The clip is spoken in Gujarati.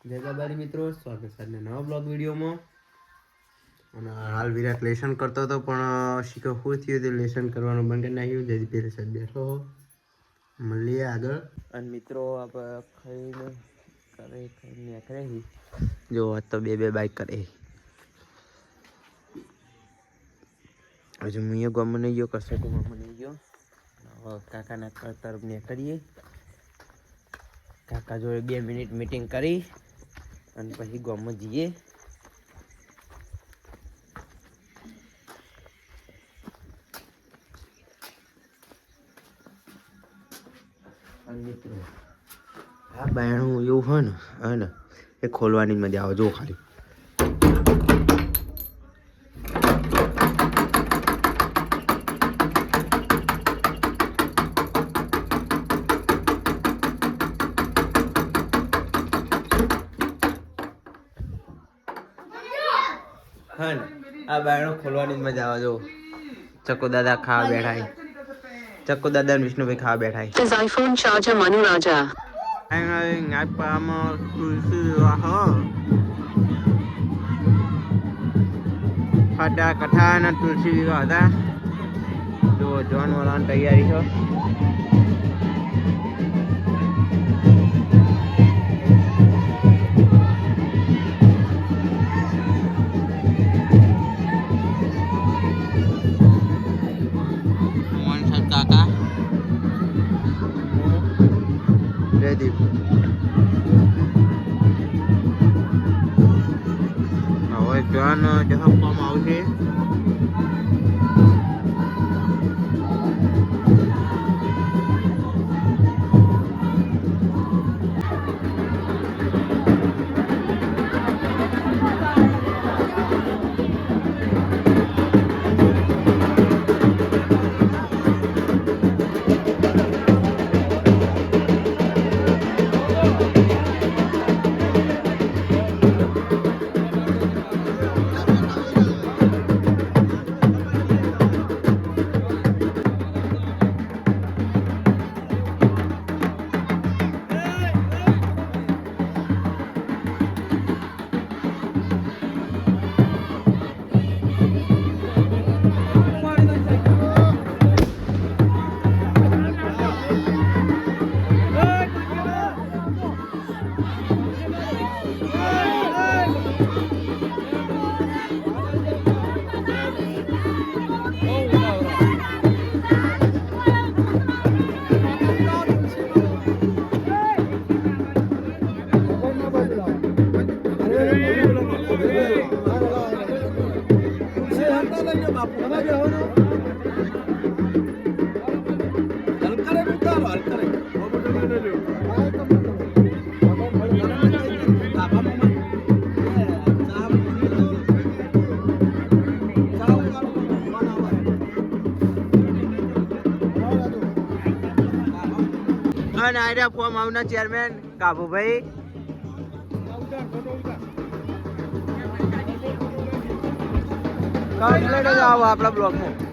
જય બાબારી મિત્રો, સ્વાગત છે આજના નવા બ્લોગ વિડીયોમાં. અને હાલ વિરાટ લેસન કરતો હતો પણ શીખો શું થયું તે લેસન કરવાનું બંધ કરી નાખ્યું. જેથી પેલે સાહેબ બેઠો હો. મળીએ આગળ. અને મિત્રો આપણે ખાઈને કરે જો તો બે બાઈક કરે હજુ હું એ ગામમાં નહીં ગયો, કશે તો ગામમાં નહીં ગયો. હવે કાકાના તરફ ને કરીએ. કાકા જોડે 2 મિનિટ મીટિંગ કરી અને પછી ગામમાં જઈએ. મિત્રો આ બાયણું એવું હોય ને એ ખોલવાની મજા આવે. જો ખાલી હા ને આ બાયણું ખોલવાની મજા આવે. જો ચકો દાદા ખાવા બેઠા. ચક્કુ દાદા વિષ્ણુભાઈ ખાવા બેઠા. This iPhone charger Manu Raja. ખાટા કઠા અને તુલસી વિવાહ હતા. જો જોન વાળાની તૈયારી છે. કાકા જયદીપ હવે જોન જહપવામાં આવશે. અને આર્યા ફોર્મ હાઉસના ચેરમેન કાબુભાઈ. કમ્પ્લીટ જ આવો આપણા બ્લોગમાં.